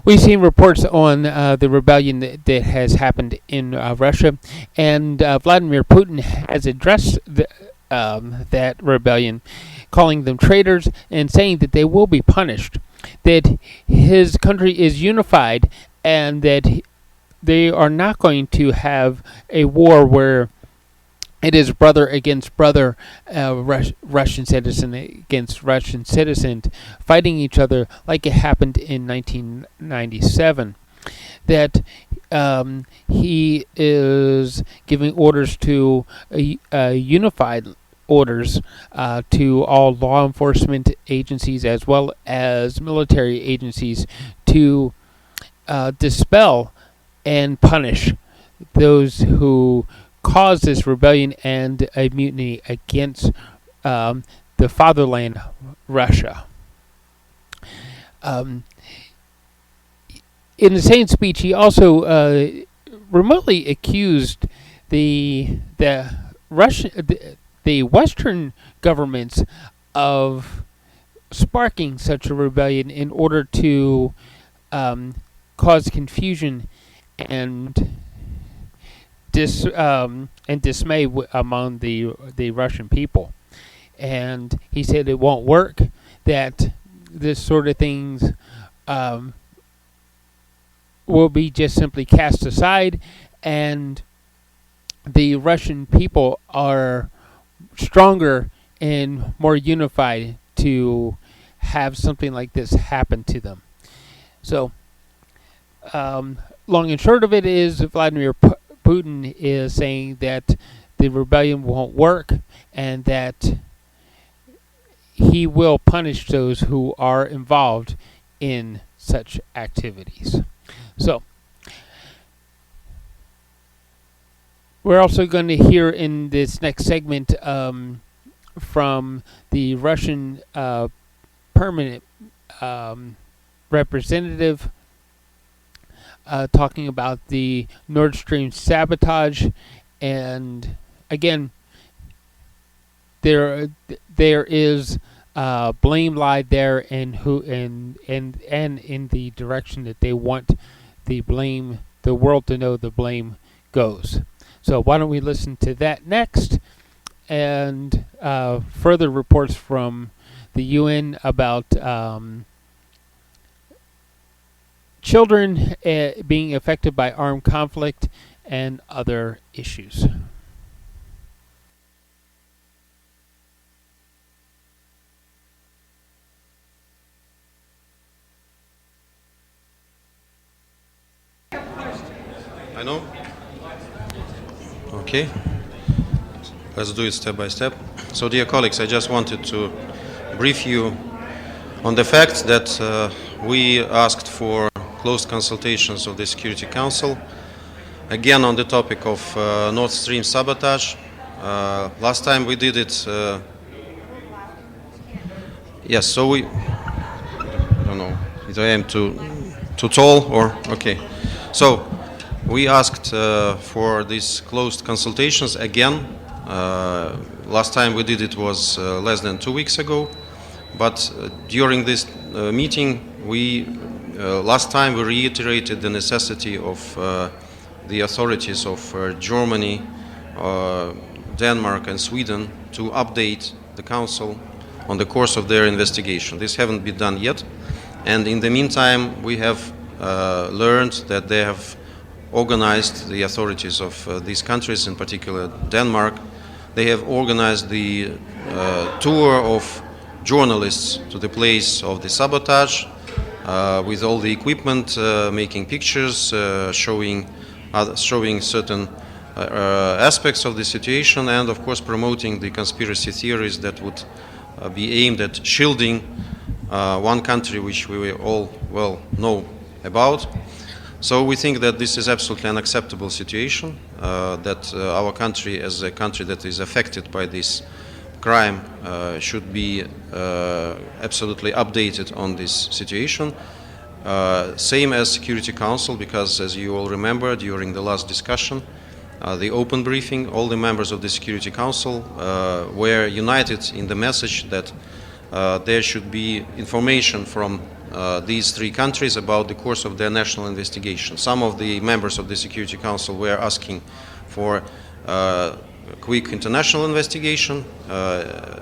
We've seen reports on the rebellion that has happened in Russia, and Vladimir Putin has addressed that rebellion, calling them traitors and saying that they will be punished, that his country is unified, and that they are not going to have a war where it is brother against brother, Russian citizen against Russian citizen, fighting each other like it happened in 1997. That he is giving orders to unified orders to all law enforcement agencies as well as military agencies to dispel and punish those who caused this rebellion and a mutiny against the fatherland, Russia. In the same speech, he also remotely accused the Western governments of sparking such a rebellion in order to cause confusion and dismay among the Russian people. And he said it won't work, that this sort of things will be just simply cast aside, and the Russian people are stronger and more unified to have something like this happen to them. So, long and short of it is Vladimir Putin is saying that the rebellion won't work and that he will punish those who are involved in such activities. So, we're also going to hear in this next segment from the Russian permanent representative talking about the Nord Stream sabotage, and again, there is blame lied there, and in the direction that they want the world to know the blame goes. So why don't we listen to that next, and further reports from the UN about children being affected by armed conflict and other issues. I know. Okay. Let's do it step by step. So, dear colleagues, I just wanted to brief you on the fact that we asked for closed consultations of the Security Council, again on the topic of Nord Stream sabotage. Last time we did it, yes, so I don't know, if I am too tall or, okay. So, we asked for these closed consultations again. Last time we did it was less than 2 weeks ago, but during this meeting, last time we reiterated the necessity of the authorities of Germany, Denmark and Sweden to update the Council on the course of their investigation. This haven't been done yet, and in the meantime we have learned that they have organized, the authorities of these countries, in particular Denmark, they have organized the tour of journalists to the place of the sabotage with all the equipment, making pictures, showing certain aspects of the situation, and of course promoting the conspiracy theories that would be aimed at shielding one country which we all well know about. So we think that this is absolutely unacceptable situation, that our country, as a country that is affected by this crime, should be absolutely updated on this situation. Same as Security Council, because as you all remember during the last discussion, the open briefing, all the members of the Security Council were united in the message that there should be information from these three countries about the course of their national investigation. Some of the members of the Security Council were asking for quick international investigation,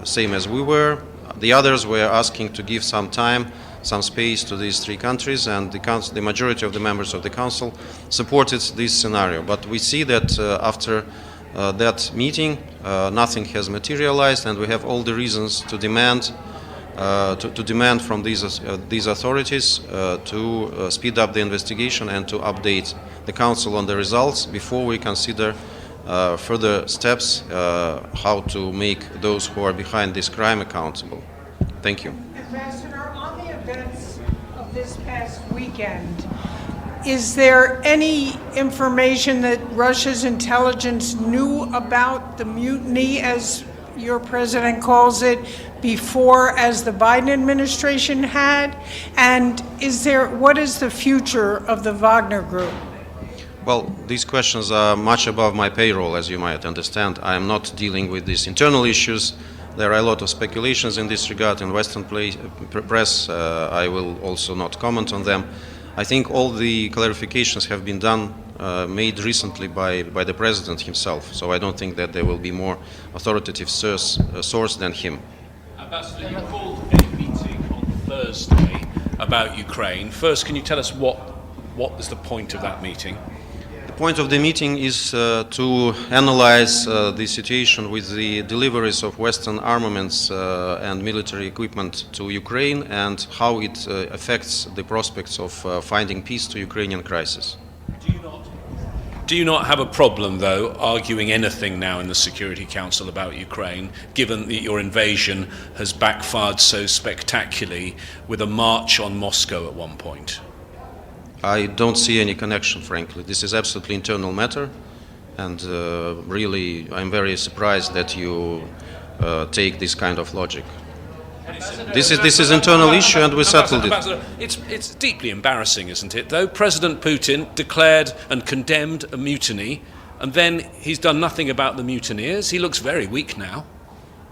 same as we were. The others were asking to give some time, some space to these three countries, and the majority of the members of the Council supported this scenario. But we see that after that meeting, nothing has materialized, and we have all the reasons to demand from these authorities to speed up the investigation and to update the Council on the results before we consider further steps how to make those who are behind this crime accountable. Thank you. Ambassador, on the events of this past weekend, is there any information that Russia's intelligence knew about the mutiny, as your president calls it, before as the Biden administration had? And what is the future of the Wagner Group? Well, these questions are much above my payroll, as you might understand. I am not dealing with these internal issues. There are a lot of speculations in this regard in Western press. I will also not comment on them. I think all the clarifications have been made recently by the president himself. So I don't think that there will be more authoritative source than him. Ambassador, you called a meeting on Thursday about Ukraine. First, can you tell us what was the point of that meeting? The point of the meeting is to analyze the situation with the deliveries of Western armaments and military equipment to Ukraine and how it affects the prospects of finding peace to Ukrainian crisis. Do you not have a problem, though, arguing anything now in the Security Council about Ukraine, given that your invasion has backfired so spectacularly with a march on Moscow at one point? I don't see any connection, frankly. This is absolutely internal matter, and really I'm very surprised that you take this kind of logic. This is internal issue, and we settled it. It's deeply embarrassing, isn't it, though? President Putin declared and condemned a mutiny, and then he's done nothing about the mutineers. He looks very weak now.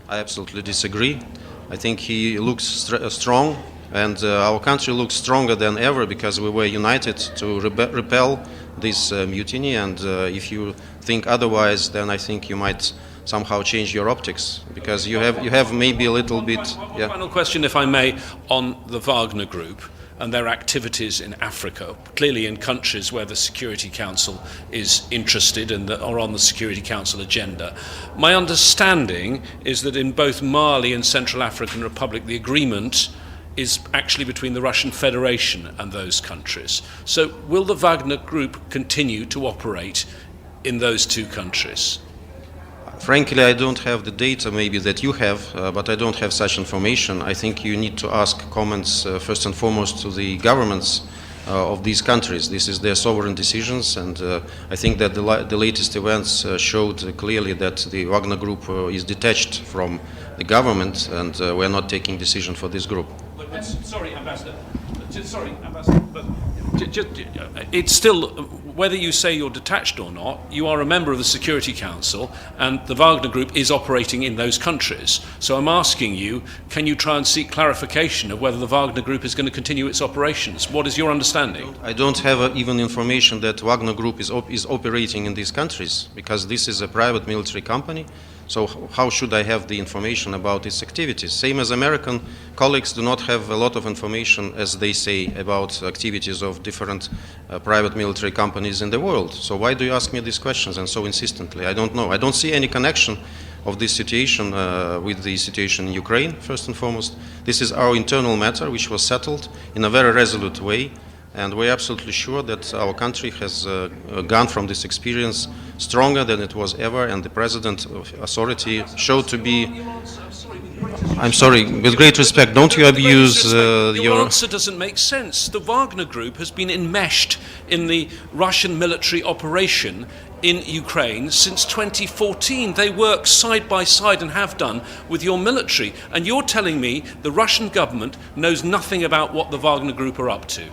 I absolutely disagree. I think he looks strong. And our country looks stronger than ever because we were united to repel this mutiny. And if you think otherwise, then I think you might somehow change your optics because you have maybe a little bit. One final question, if I may, on the Wagner Group and their activities in Africa, clearly in countries where the Security Council is interested and that are on the Security Council agenda. My understanding is that in both Mali and Central African Republic, the agreement is actually between the Russian Federation and those countries. So will the Wagner Group continue to operate in those two countries? Frankly, I don't have the data maybe that you have, but I don't have such information. I think you need to ask comments first and foremost to the governments of these countries. This is their sovereign decisions, and I think that the latest events showed clearly that the Wagner Group is detached from the government, and we're not taking decision for this group. Sorry, Ambassador. But it's still, whether you say you're detached or not, you are a member of the Security Council, and the Wagner Group is operating in those countries. So I'm asking you, can you try and seek clarification of whether the Wagner Group is going to continue its operations? What is your understanding? I don't have even information that Wagner Group is operating in these countries, because this is a private military company. So how should I have the information about its activities? Same as American colleagues do not have a lot of information, as they say, about activities of different private military companies in the world. So why do you ask me these questions and so insistently? I don't know. I don't see any connection of this situation with the situation in Ukraine, first and foremost. This is our internal matter, which was settled in a very resolute way. And we're absolutely sure that our country has gone from this experience stronger than it was ever, and the president of authority showed to be. I'm sorry, with great respect, don't you abuse your answer doesn't make sense. The Wagner Group has been enmeshed in the Russian military operation in Ukraine since 2014. They work side by side and have done with your military. And you're telling me the Russian government knows nothing about what the Wagner Group are up to?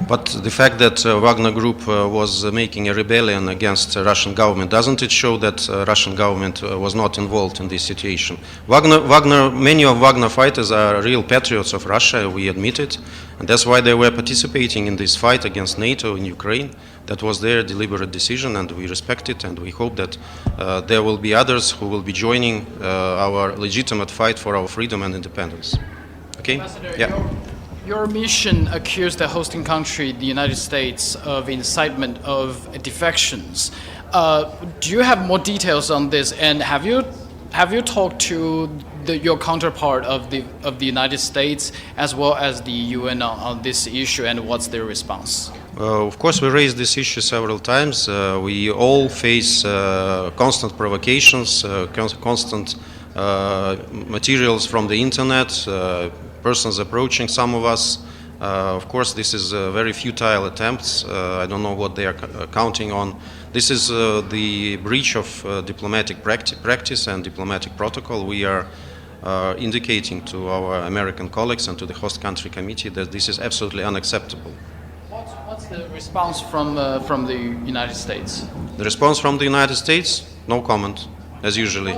But the fact that Wagner Group was making a rebellion against the Russian government, doesn't it show that Russian government was not involved in this situation? Many of Wagner fighters are real patriots of Russia, we admit it, and that's why they were participating in this fight against NATO in Ukraine. That was their deliberate decision, and we respect it, and we hope that there will be others who will be joining our legitimate fight for our freedom and independence. Okay? Ambassador, Yeah. your mission accused the hosting country, the United States, of incitement of defections. Do you have more details on this? And have you talked to your counterpart of the United States as well as the UN on this issue, and what's their response? Of course, we raised this issue several times. We all face constant provocations, constant materials from the internet, persons approaching some of us. Of course, this is very futile attempts. I don't know what they are counting on. This is the breach of diplomatic practice and diplomatic protocol. We are indicating to our American colleagues and to the host country committee that this is absolutely unacceptable. What's the response from the United States? The response from the United States? No comment, as usually.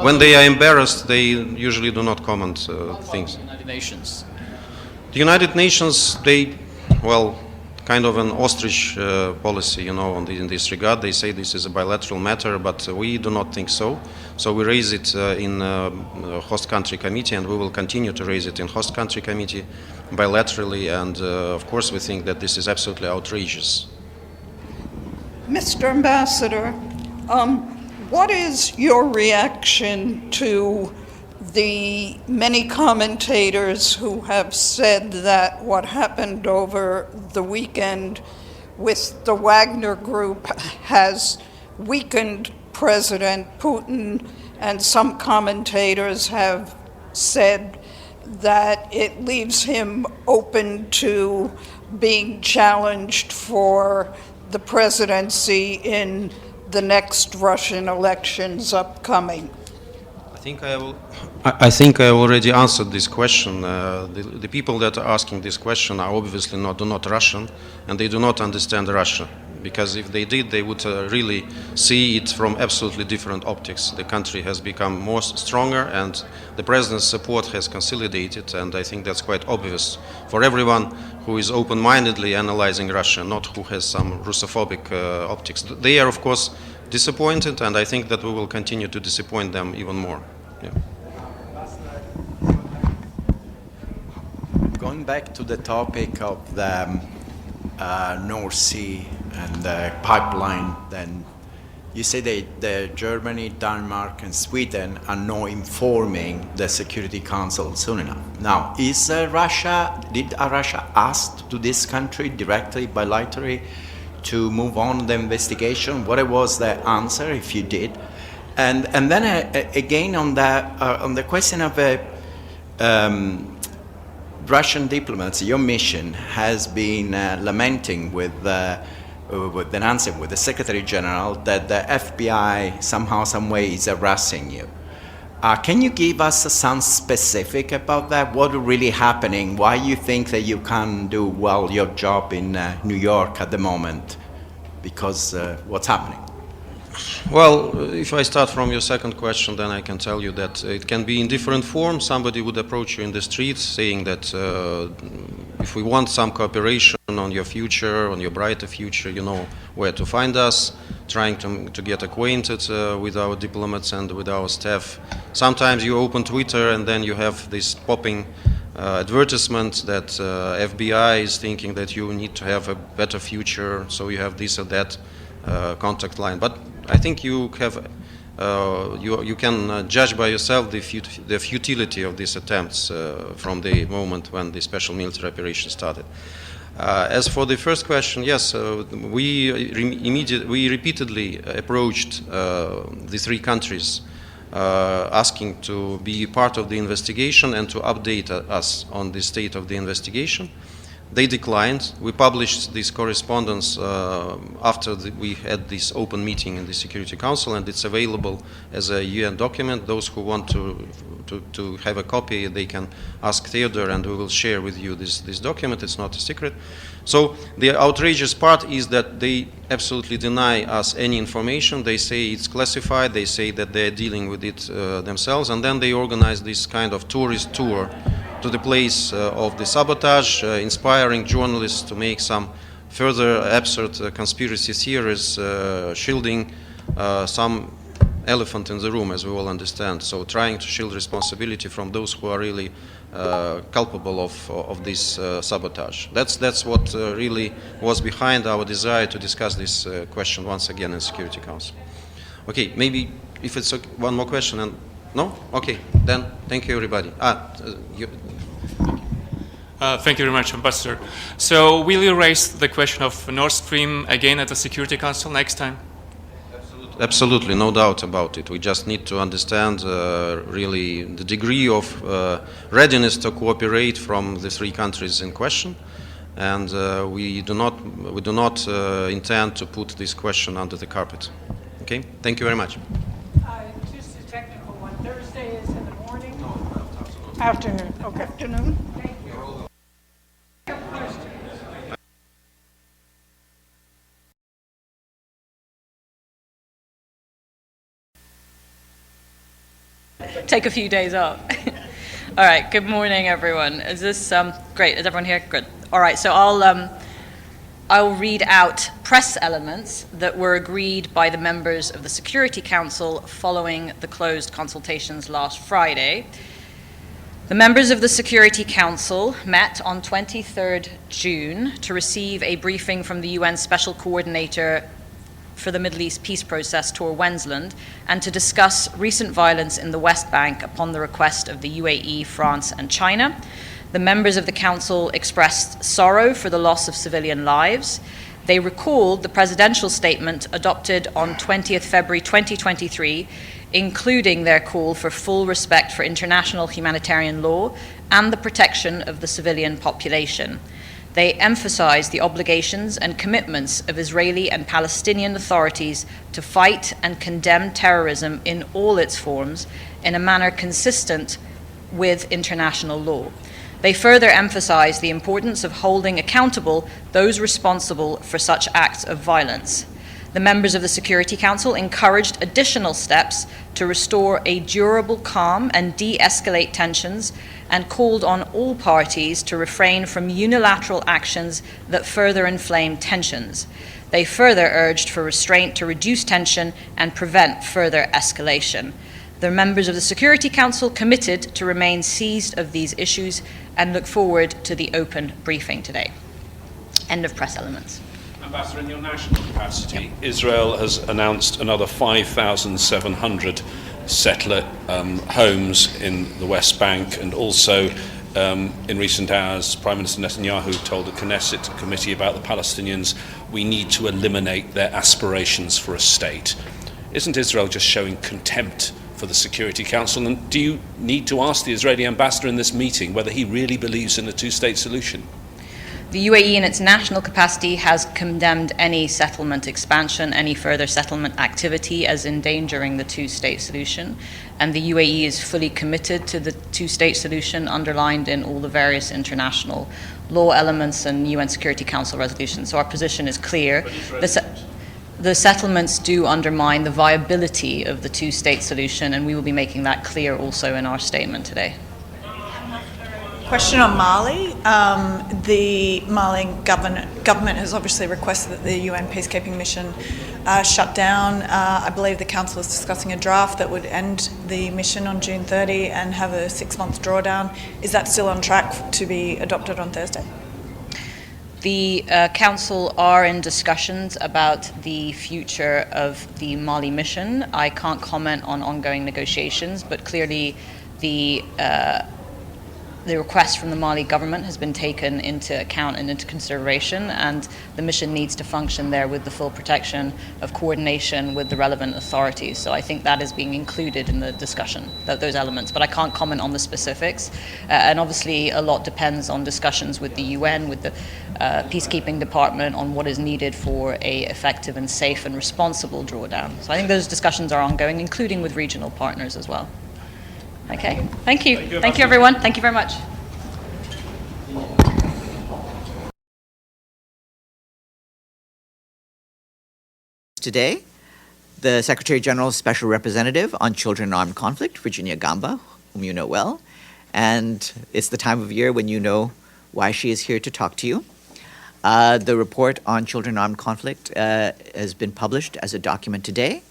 When they are embarrassed, they usually do not comment things. The United Nations. The United Nations, kind of an ostrich policy, in this regard. They say this is a bilateral matter, but we do not think so. So we raise it in host country committee, and we will continue to raise it in host country committee bilaterally. And of course, we think that this is absolutely outrageous. Mr. Ambassador, what is your reaction to the many commentators who have said that what happened over the weekend with the Wagner Group has weakened President Putin, and some commentators have said that it leaves him open to being challenged for the presidency in the next Russian elections upcoming? I think I already answered this question. The people that are asking this question are obviously do not Russian, and they do not understand Russia. Because if they did, they would really see it from absolutely different optics. The country has become more stronger, and the president's support has consolidated, and I think that's quite obvious for everyone who is open-mindedly analyzing Russia, not who has some Russophobic optics. They are, of course, disappointed, and I think that we will continue to disappoint them even more. Yeah. Going back to the topic of the North Sea and the pipeline, then you say that Germany, Denmark, and Sweden are not informing the Security Council soon enough. Now, did Russia ask to this country directly, bilaterally, to move on the investigation? What was the answer, if you did? And then again on the question of Russian diplomats, your mission has been lamenting with denouncing with the Secretary General that the FBI somehow, some way is harassing you. Can you give us some specific about that? What is really happening? Why you think that you can't do well your job in New York at the moment? Because what's happening? Well, if I start from your second question, then I can tell you that it can be in different forms. Somebody would approach you in the streets saying that if we want some cooperation on your future, on your brighter future, you know where to find us, trying to get acquainted with our diplomats and with our staff. Sometimes you open Twitter and then you have this popping advertisement that FBI is thinking that you need to have a better future, so you have this or that contact line. But I think you have you can judge by yourself the futility of these attempts from the moment when the special military operation started. As for the first question, yes, we repeatedly approached the three countries asking to be part of the investigation and to update us on the state of the investigation. They declined. We published this correspondence after we had this open meeting in the Security Council, and it's available as a UN document. Those who want to have a copy, they can ask Theodore, and we will share with you this document. It's not a secret. So the outrageous part is that they absolutely deny us any information. They say it's classified. They say that they're dealing with it themselves, and then they organize this kind of tourist tour to the place of the sabotage, inspiring journalists to make some further absurd conspiracy theories, shielding some elephant in the room, as we all understand. So trying to shield responsibility from those who are really culpable of this sabotage. That's what really was behind our desire to discuss this question once again in Security Council. Okay, maybe if it's one more question, and no? Okay, then thank you, everybody. Thank you very much, Ambassador. So will you raise the question of Nord Stream again at the Security Council next time? Absolutely, no doubt about it. We just need to understand really the degree of readiness to cooperate from the three countries in question, and we do not intend to put this question under the carpet. Okay, thank you very much. Just a technical one. Thursday is in the morning? Afternoon. Okay. Afternoon. Take a few days off. All right, good morning, everyone. Is this great? Is everyone here? Good. All right, so I'll read out press elements that were agreed by the members of the Security Council following the closed consultations last Friday. The members of the Security Council met on 23rd June to receive a briefing from the UN Special Coordinator for the Middle East Peace Process, Tor Wensland, and to discuss recent violence in the West Bank upon the request of the UAE, France, and China. The members of the Council expressed sorrow for the loss of civilian lives. They recalled the presidential statement adopted on 20th February 2023, including their call for full respect for international humanitarian law and the protection of the civilian population. They emphasized the obligations and commitments of Israeli and Palestinian authorities to fight and condemn terrorism in all its forms in a manner consistent with international law. They further emphasized the importance of holding accountable those responsible for such acts of violence. The members of the Security Council encouraged additional steps to restore a durable calm and de-escalate tensions, and called on all parties to refrain from unilateral actions that further inflame tensions. They further urged for restraint to reduce tension and prevent further escalation. The members of the Security Council committed to remain seized of these issues and look forward to the open briefing today. End of press elements. Ambassador, in your national capacity, Israel has announced another 5,700 settler homes in the West Bank, and also in recent hours, Prime Minister Netanyahu told the Knesset committee about the Palestinians, we need to eliminate their aspirations for a state. Isn't Israel just showing contempt for the Security Council? And do you need to ask the Israeli ambassador in this meeting whether he really believes in a two-state solution? The UAE in its national capacity has condemned any settlement expansion, any further settlement activity as endangering the two-state solution. And the UAE is fully committed to the two-state solution underlined in all the various international law elements and UN Security Council resolutions. So our position is clear. The settlements do undermine the viability of the two-state solution, and we will be making that clear also in our statement today. Question on Mali. The Mali government has obviously requested that the UN peacekeeping mission shut down. I believe the Council is discussing a draft that would end the mission on June 30 and have a 6-month drawdown. Is that still on track to be adopted on Thursday? The Council are in discussions about the future of the Mali mission. I can't comment on ongoing negotiations, but clearly the the request from the Mali government has been taken into account and into consideration, and the mission needs to function there with the full protection of coordination with the relevant authorities. So I think that is being included in the discussion, those elements, but I can't comment on the specifics. And obviously a lot depends on discussions with the UN, with the peacekeeping department, on what is needed for a effective and safe and responsible drawdown. So I think those discussions are ongoing, including with regional partners as well. Okay, thank you. Thank you, everyone. Thank you very much. Today, the Secretary General's Special Representative on Children in Armed Conflict, Virginia Gamba, whom you know well, and it's the time of year when you know why she is here to talk to you. The report on children in armed conflict has been published as a document today.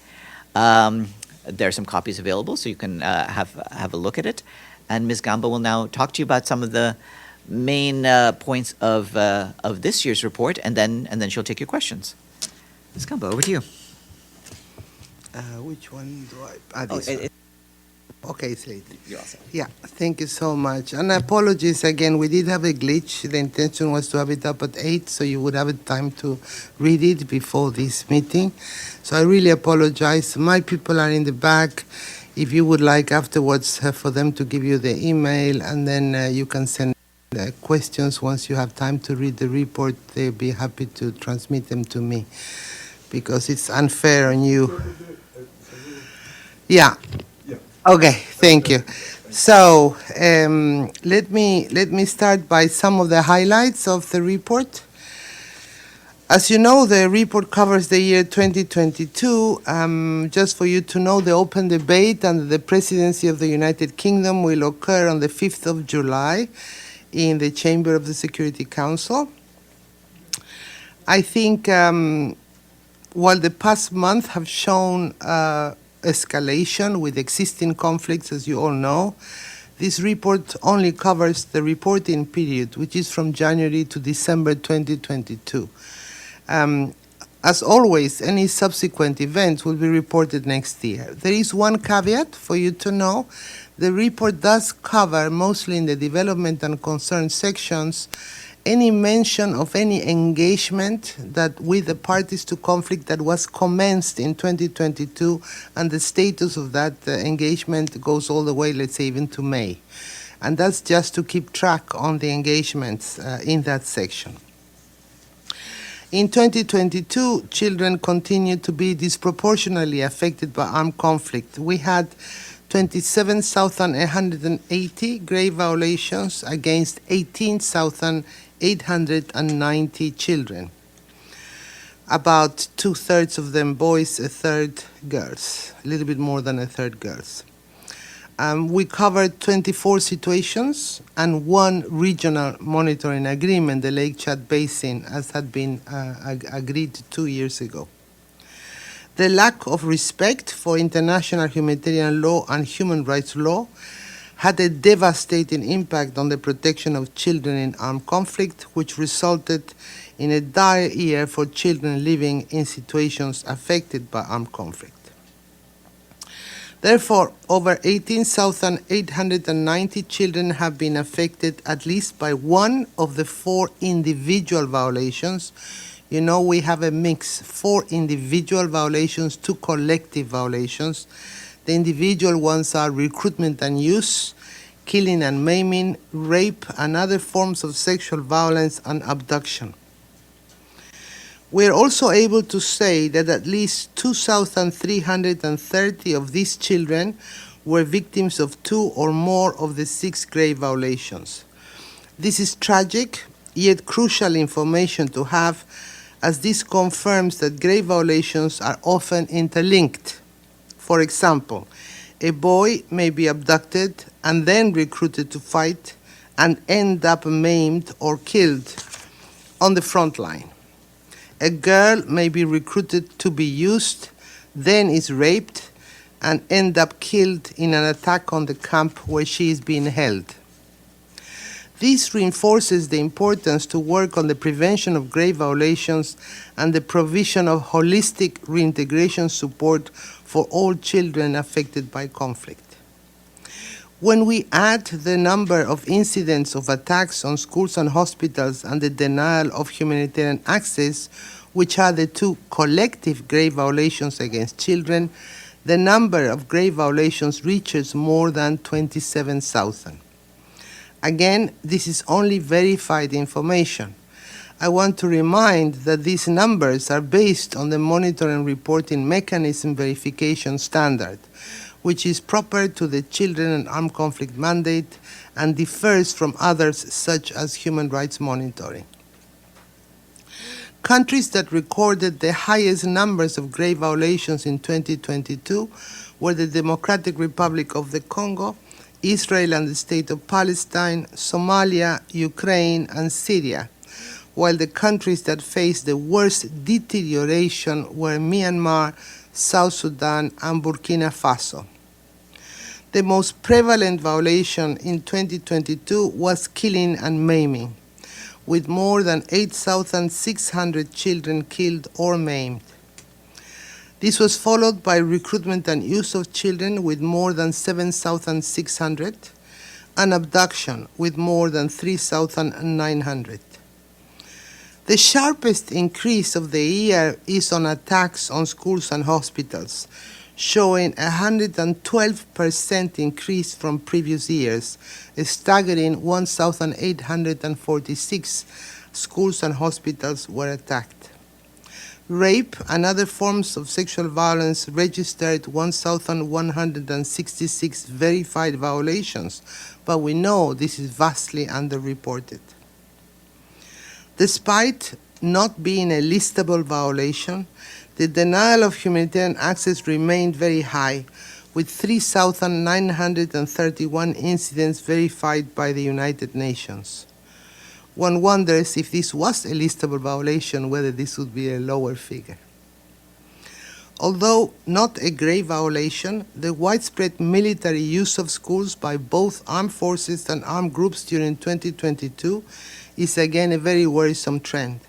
There are some copies available, so you can have a look at it. And Ms. Gamba will now talk to you about some of the main points of this year's report, and then she'll take your questions. Ms. Gamba, over to you. Which one do I? This Oh, one. Okay, it's late. You're awesome. Yeah, thank you so much. And apologies again, we did have a glitch. The intention was to have it up at 8, so you would have time to read it before this meeting. So I really apologize. My people are in the back. If you would like afterwards for them to give you the email, and then you can send questions once you have time to read the report, they'll be happy to transmit them to me, because it's unfair on you. Yeah. Okay, thank you. So let me start by some of the highlights of the report. As you know, the report covers the year 2022. Just for you to know, the open debate under the presidency of the United Kingdom will occur on the 5th of July in the Chamber of the Security Council. I think while the past month have shown escalation with existing conflicts, as you all know, this report only covers the reporting period, which is from January to December 2022. As always, any subsequent events will be reported next year. There is one caveat for you to know. The report does cover, mostly in the development and concern sections, any mention of any engagement that with the parties to conflict that was commenced in 2022, and the status of that engagement goes all the way, let's say, even to May. And that's just to keep track on the engagements in that section. In 2022, children continued to be disproportionately affected by armed conflict. We had 27,180 grave violations against 18,890 children. About 2/3 of them boys, 1/3 girls, a little bit more than 1/3 girls. We covered 24 situations and one regional monitoring agreement, the Lake Chad Basin, as had been agreed 2 years ago. The lack of respect for international humanitarian law and human rights law had a devastating impact on the protection of children in armed conflict, which resulted in a dire year for children living in situations affected by armed conflict. Therefore, over 18,890 children have been affected at least by one of the 4 individual violations. You know, we have a mix, 4 individual violations, 2 collective violations. The individual ones are recruitment and use, killing and maiming, rape, and other forms of sexual violence and abduction. We are also able to say that at least 2,330 of these children were victims of 2 or more of the 6 grave violations. This is tragic, yet crucial information to have, as this confirms that grave violations are often interlinked. For example, a boy may be abducted and then recruited to fight and end up maimed or killed on the front line. A girl may be recruited to be used, then is raped, and end up killed in an attack on the camp where she is being held. This reinforces the importance to work on the prevention of grave violations and the provision of holistic reintegration support for all children affected by conflict. When we add the number of incidents of attacks on schools and hospitals and the denial of humanitarian access, which are the two collective grave violations against children, the number of grave violations reaches more than 27,000. Again, this is only verified information. I want to remind that these numbers are based on the monitoring reporting mechanism verification standard, which is proper to the Children and Armed Conflict mandate and differs from others such as human rights monitoring. Countries that recorded the highest numbers of grave violations in 2022 were the Democratic Republic of the Congo, Israel and the State of Palestine, Somalia, Ukraine, and Syria, while the countries that faced the worst deterioration were Myanmar, South Sudan, and Burkina Faso. The most prevalent violation in 2022 was killing and maiming, with more than 8,600 children killed or maimed. This was followed by recruitment and use of children with more than 7,600, and abduction with more than 3,900. The sharpest increase of the year is on attacks on schools and hospitals, showing a 112% increase from previous years, a staggering 1,846 schools and hospitals were attacked. Rape and other forms of sexual violence registered 1,166 verified violations, but we know this is vastly underreported. Despite not being a listable violation, the denial of humanitarian access remained very high, with 3,931 incidents verified by the United Nations. One wonders if this was a listable violation, whether this would be a lower figure. Although not a grave violation, the widespread military use of schools by both armed forces and armed groups during 2022 is again a very worrisome trend.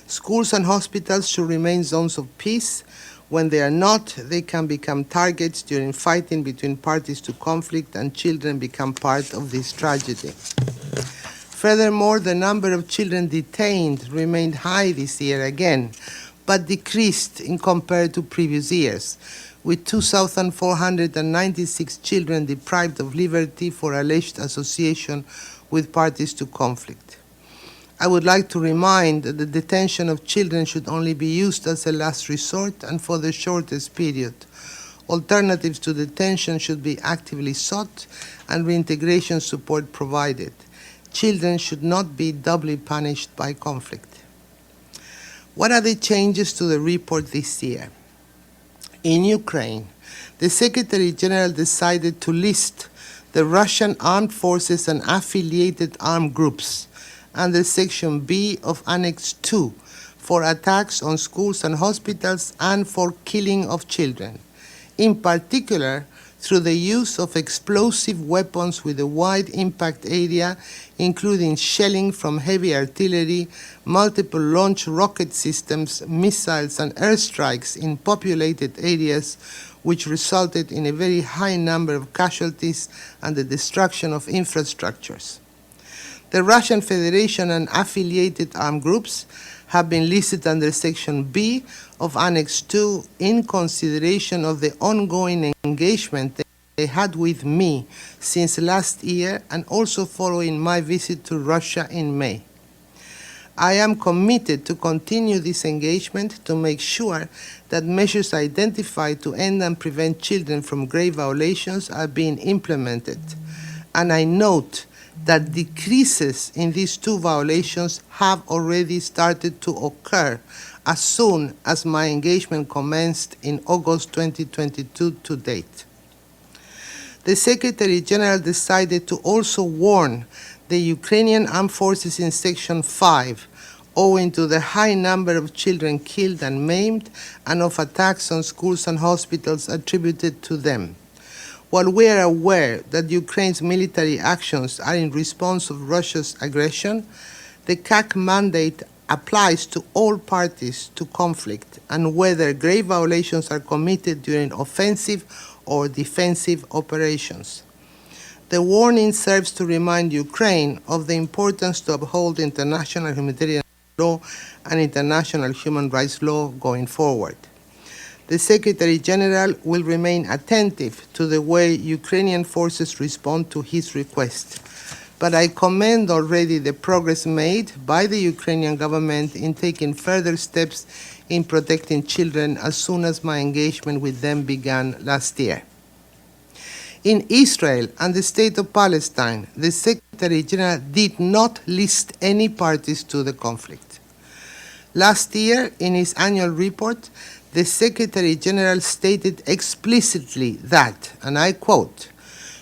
Schools and hospitals should remain zones of peace. When they are not, they can become targets during fighting between parties to conflict, and children become part of this tragedy. Furthermore, the number of children detained remained high this year again, but decreased in compared to previous years, with 2,496 children deprived of liberty for alleged association with parties to conflict. I would like to remind that the detention of children should only be used as a last resort and for the shortest period. Alternatives to detention should be actively sought and reintegration support provided. Children should not be doubly punished by conflict. What are the changes to the report this year? In Ukraine, the Secretary General decided to list the Russian armed forces and affiliated armed groups under Section B of Annex 2 for attacks on schools and hospitals and for killing of children, in particular through the use of explosive weapons with a wide impact area, including shelling from heavy artillery, multiple launch rocket systems, missiles, and airstrikes in populated areas, which resulted in a very high number of casualties and the destruction of infrastructures. The Russian Federation and affiliated armed groups have been listed under Section B of Annex 2 in consideration of the ongoing engagement they had with me since last year and also following my visit to Russia in May. I am committed to continue this engagement to make sure that measures identified to end and prevent children from grave violations are being implemented. And I note that decreases in these two violations have already started to occur as soon as my engagement commenced in August 2022 to date. The Secretary General decided to also warn the Ukrainian armed forces in Section 5, owing to the high number of children killed and maimed and of attacks on schools and hospitals attributed to them. While we are aware that Ukraine's military actions are in response of Russia's aggression, the CAAC mandate applies to all parties to conflict and whether grave violations are committed during offensive or defensive operations. The warning serves to remind Ukraine of the importance to uphold international humanitarian law and international human rights law going forward. The Secretary General will remain attentive to the way Ukrainian forces respond to his request, but I commend already the progress made by the Ukrainian government in taking further steps in protecting children as soon as my engagement with them began last year. In Israel and the State of Palestine, the Secretary General did not list any parties to the conflict. Last year, in his annual report, the Secretary General stated explicitly that, and I quote,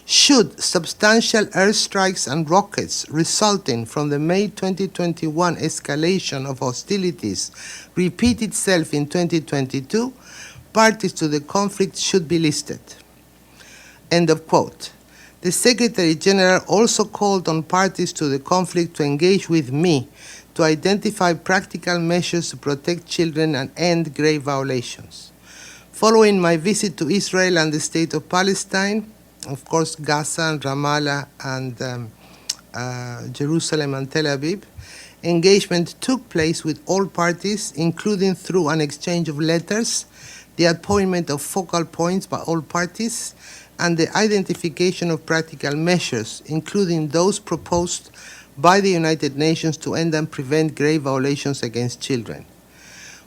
should substantial airstrikes and rockets resulting from the May 2021 escalation of hostilities repeat itself in 2022, parties to the conflict should be listed. End of quote. The Secretary General also called on parties to the conflict to engage with me to identify practical measures to protect children and end grave violations. Following my visit to Israel and the State of Palestine, of course Gaza and Ramallah and Jerusalem and Tel Aviv, engagement took place with all parties, including through an exchange of letters, the appointment of focal points by all parties, and the identification of practical measures, including those proposed by the United Nations to end and prevent grave violations against children.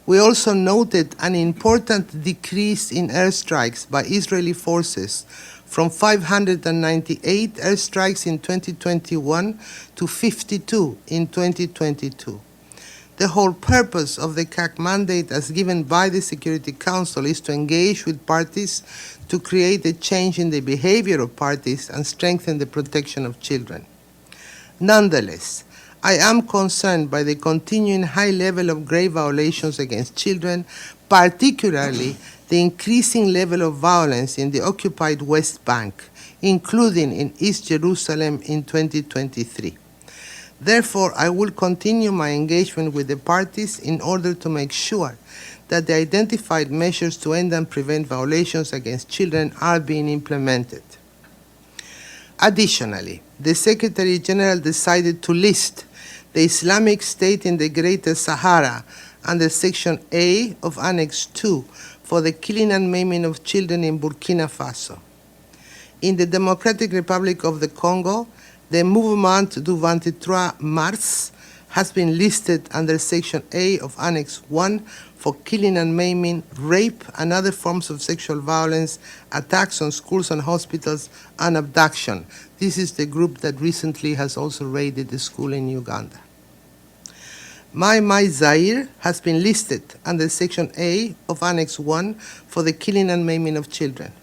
We also noted an important decrease in airstrikes by Israeli forces from 598 airstrikes in 2021 to 52 in 2022. The whole purpose of the CAAC mandate as given by the Security Council is to engage with parties to create a change in the behavior of parties and strengthen the protection of children. Nonetheless, I am concerned by the continuing high level of grave violations against children, particularly the increasing level of violence in the occupied West Bank, including in East Jerusalem in 2023. Therefore, I will continue my engagement with the parties in order to make sure that the identified measures to end and prevent violations against children are being implemented. Additionally, the Secretary General decided to list the Islamic State in the Greater Sahara under Section A of Annex 2 for the killing and maiming of children in Burkina Faso. In the Democratic Republic of the Congo, the Mouvement du 23 Mars has been listed under Section A of Annex 1 for killing and maiming, rape, and other forms of sexual violence, attacks on schools and hospitals, and abduction. This is the group that recently has also raided the school in Uganda. My Zaire has been listed under Section A of Annex 1 for the killing and maiming of children.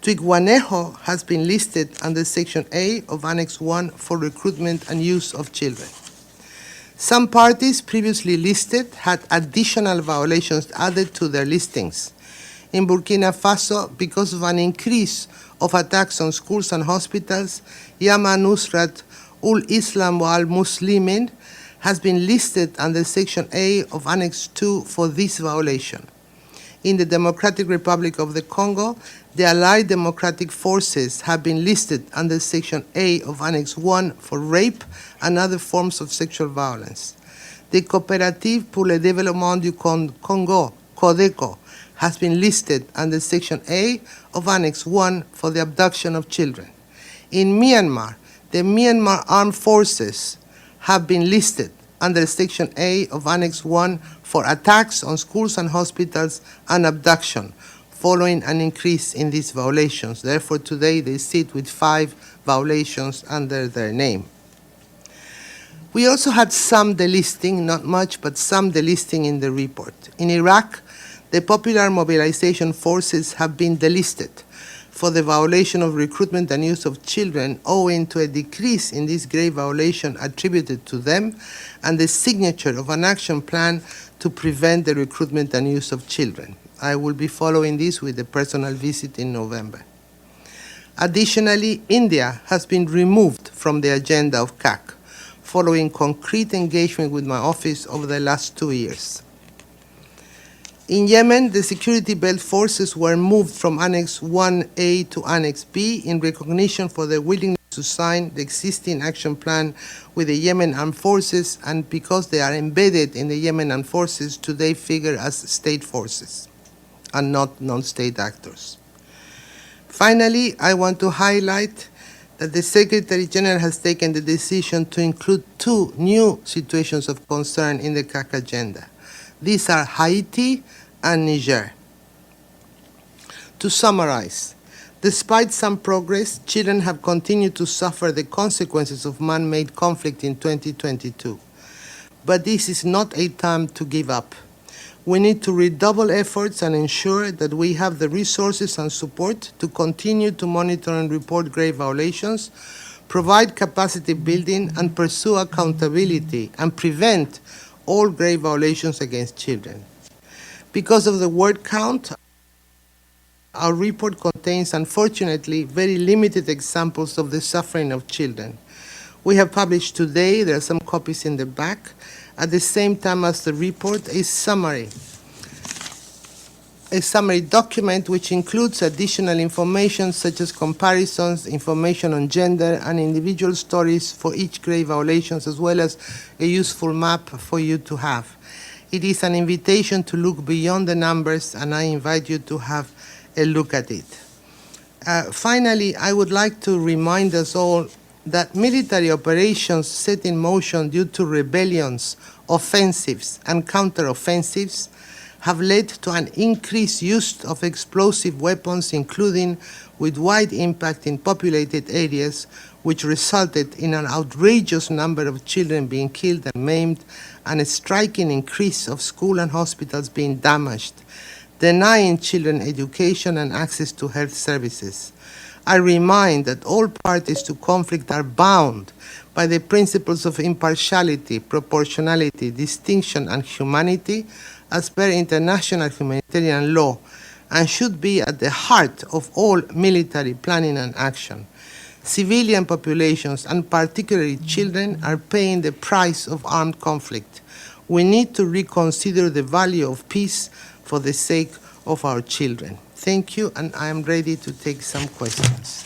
Twiguanejo has been listed under Section A of Annex 1 for recruitment and use of children. Some parties previously listed had additional violations added to their listings. In Burkina Faso, because of an increase of attacks on schools and hospitals, Yama Nusrat ul Islam wal Muslimin has been listed under Section A of Annex 2 for this violation. In the Democratic Republic of the Congo, the Allied Democratic Forces have been listed under Section A of Annex 1 for rape and other forms of sexual violence. The Coopérative pour le Développement du Congo, CODECO, has been listed under Section A of Annex 1 for the abduction of children. In Myanmar, the Myanmar Armed Forces have been listed under Section A of Annex 1 for attacks on schools and hospitals and abduction, following an increase in these violations. Therefore, today they sit with 5 violations under their name. We also had some delisting, not much, but some delisting in the report. In Iraq, the Popular Mobilization Forces have been delisted for the violation of recruitment and use of children owing to a decrease in this grave violation attributed to them and the signature of an action plan to prevent the recruitment and use of children. I will be following this with a personal visit in November. Additionally, India has been removed from the agenda of CAAC, following concrete engagement with my office over the last 2 years. In Yemen, the security-belt forces were moved from Annex 1A to Annex B in recognition for their willingness to sign the existing action plan with the Yemen Armed Forces, and because they are embedded in the Yemen Armed Forces, today figure as state forces and not non-state actors. Finally, I want to highlight that the Secretary General has taken the decision to include 2 new situations of concern in the CAAC agenda. These are Haiti and Niger. To summarize, despite some progress, children have continued to suffer the consequences of man-made conflict in 2022. But this is not a time to give up. We need to redouble efforts and ensure that we have the resources and support to continue to monitor and report grave violations, provide capacity building, and pursue accountability and prevent all grave violations against children. Because of the word count, our report contains, unfortunately, very limited examples of the suffering of children. We have published today, there are some copies in the back, at the same time as the report, a summary document which includes additional information such as comparisons, information on gender, and individual stories for each grave violations, as well as a useful map for you to have. It is an invitation to look beyond the numbers, and I invite you to have a look at it. Finally, I would like to remind us all that military operations set in motion due to rebellions, offensives, and counteroffensives have led to an increased use of explosive weapons, including with wide impact in populated areas, which resulted in an outrageous number of children being killed and maimed, and a striking increase of schools and hospitals being damaged, denying children education and access to health services. I remind that all parties to conflict are bound by the principles of impartiality, proportionality, distinction, and humanity as per international humanitarian law, and should be at the heart of all military planning and action. Civilian populations, and particularly children, are paying the price of armed conflict. We need to reconsider the value of peace for the sake of our children. Thank you, and I am ready to take some questions.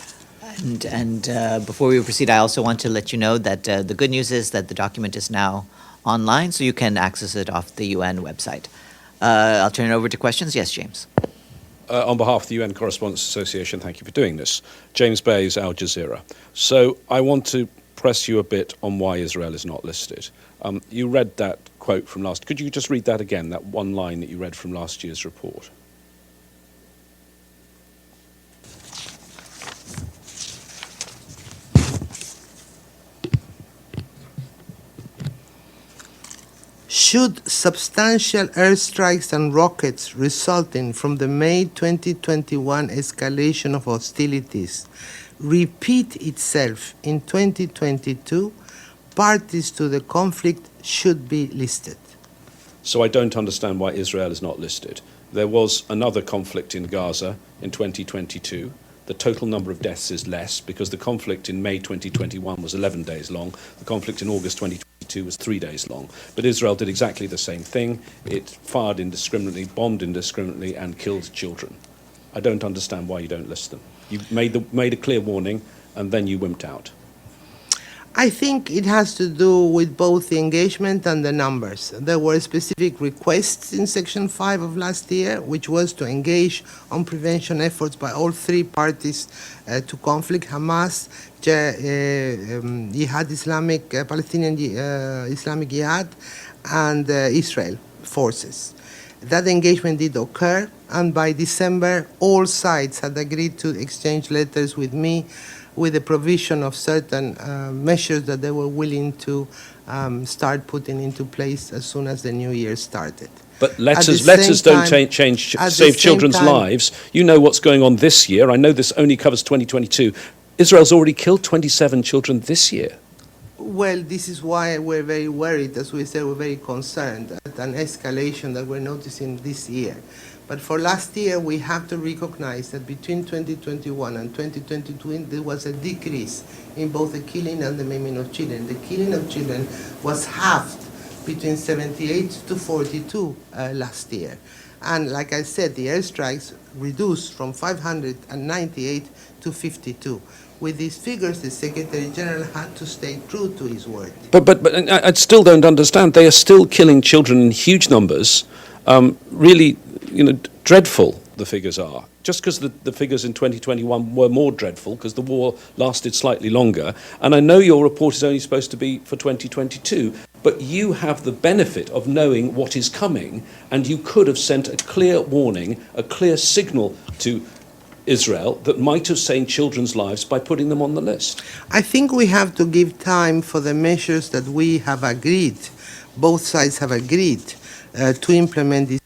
And before we proceed, I also want to let you know that the good news is that the document is now online, so you can access it off the UN website. I'll turn it over to questions. Yes, James. On behalf of the UN Correspondents Association, thank you for doing this. James Bayes, Al Jazeera. So I want to press you a bit on why Israel is not listed. You read that quote from last. Could you just read that again, that one line that you read from last year's report? Should substantial airstrikes and rockets resulting from the May 2021 escalation of hostilities repeat itself in 2022, parties to the conflict should be listed. So I don't understand why Israel is not listed. There was another conflict in Gaza in 2022. The total number of deaths is less because the conflict in May 2021 was 11 days long. The conflict in August 2022 was 3 days long. But Israel did exactly the same thing. It fired indiscriminately, bombed indiscriminately, and killed children. I don't understand why you don't list them. You made a clear warning, and then you wimped out. I think it has to do with both the engagement and the numbers. There were specific requests in Section 5 of last year, which was to engage on prevention efforts by all three parties to conflict: Hamas, Jihad Islamic, Palestinian Islamic Jihad, and Israel forces. That engagement did occur, and by December, all sides had agreed to exchange letters with me with the provision of certain measures that they were willing to start putting into place as soon as the new year started. But letters don't save children's lives. You know what's going on this year. I know this only covers 2022. Israel's already killed 27 children this year. Well, this is why we're very worried. As we said, we're very concerned at an escalation that we're noticing this year. But for last year, we have to recognize that between 2021 and 2022, there was a decrease in both the killing and the maiming of children. The killing of children was halved between 78 to 42 last year. And like I said, the airstrikes reduced from 598 to 52. With these figures, the Secretary General had to stay true to his word. But I still don't understand. They are still killing children in huge numbers. Really, dreadful the figures are. Just because the figures in 2021 were more dreadful because the war lasted slightly longer. And I know your report is only supposed to be for 2022, but you have the benefit of knowing what is coming, and you could have sent a clear warning, a clear signal to Israel that might have saved children's lives by putting them on the list. I think we have to give time for the measures that we have agreed, both sides have agreed to implement this.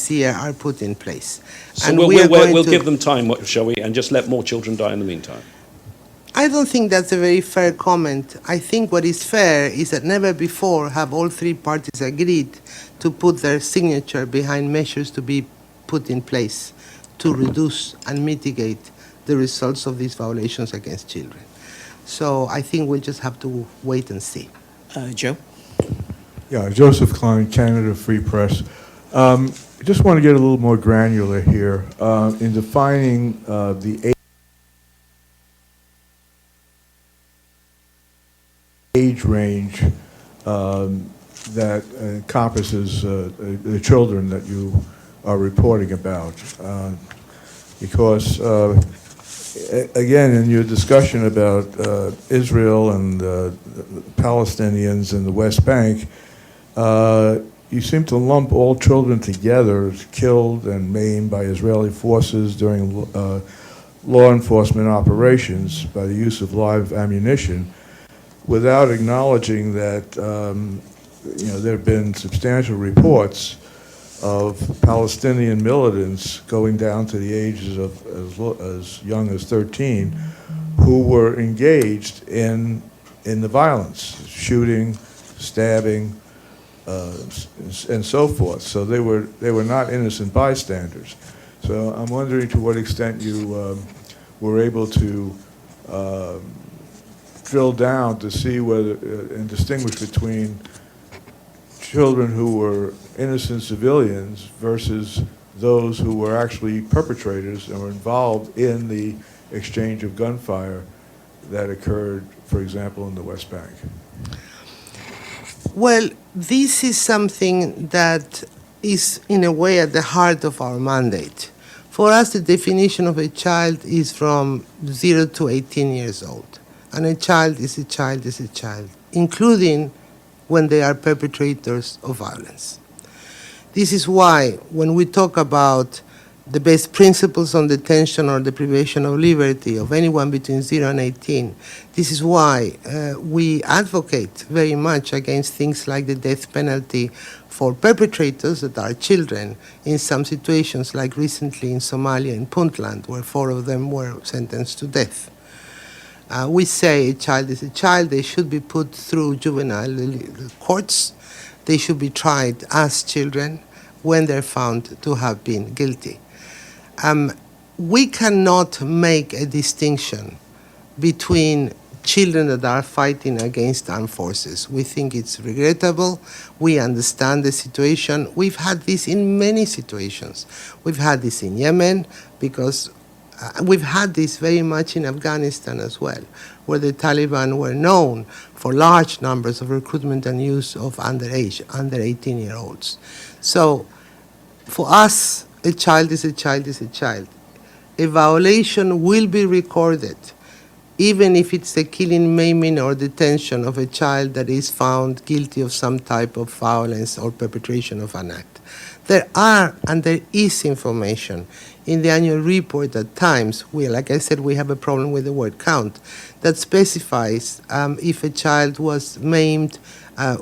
Year are put in place. So and we'll give them time, shall we, and just let more children die in the meantime? I don't think that's a very fair comment. I think what is fair is that never before have all three parties agreed to put their signature behind measures to be put in place to reduce and mitigate the results of these violations against children. So I think we'll just have to wait and see. Joe? Yeah, Joseph Klein, Canada Free Press. I just want to get a little more granular here in defining the age range that encompasses the children that you are reporting about. Because, again, in your discussion about Israel and Palestinians in the West Bank, you seem to lump all children together as killed and maimed by Israeli forces during law enforcement operations by the use of live ammunition, without acknowledging that there have been substantial reports of Palestinian militants going down to the ages of as young as 13 who were engaged in the violence, shooting, stabbing, and so forth. So they were not innocent bystanders. So I'm wondering to what extent you were able to drill down to see whether and distinguish between children who were innocent civilians versus those who were actually perpetrators and were involved in the exchange of gunfire that occurred, for example, in the West Bank. Well, this is something that is, in a way, at the heart of our mandate. For us, the definition of a child is from 0 to 18 years old. And a child is a child is a child, including when they are perpetrators of violence. This is why, when we talk about the best principles on detention or deprivation of liberty of anyone between 0 and 18, this is why we advocate very much against things like the death penalty for perpetrators that are children in some situations, like recently in Somalia, in Puntland, where 4 of them were sentenced to death. We say a child is a child. They should be put through juvenile courts. They should be tried as children when they're found to have been guilty. We cannot make a distinction between children that are fighting against armed forces. We think it's regrettable. We understand the situation. We've had this in many situations. We've had this in Yemen because we've had this very much in Afghanistan as well, where the Taliban were known for large numbers of recruitment and use of under 18-year-olds. So for us, a child is a child is a child. A violation will be recorded, even if it's the killing, maiming, or detention of a child that is found guilty of some type of violence or perpetration of an act. There are and there is information in the annual report at times, like I said, we have a problem with the word count, that specifies if a child was maimed